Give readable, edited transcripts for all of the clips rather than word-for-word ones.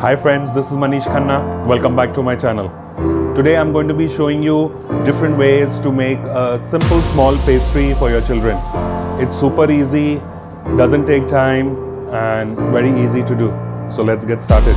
Hi friends, this is Manish Khanna. Welcome back to my channel. Today I'm going to be showing you different ways to make a simple small pastry for your children. It's super easy, doesn't take time and very easy to do. So let's get started.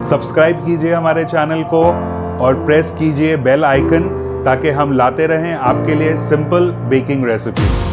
Subscribe कीजिए हमारे channel को और press कीजिए bell icon ताकि हम लाते रहें आपके लिए सिंपल बेकिंग रेसिपीज।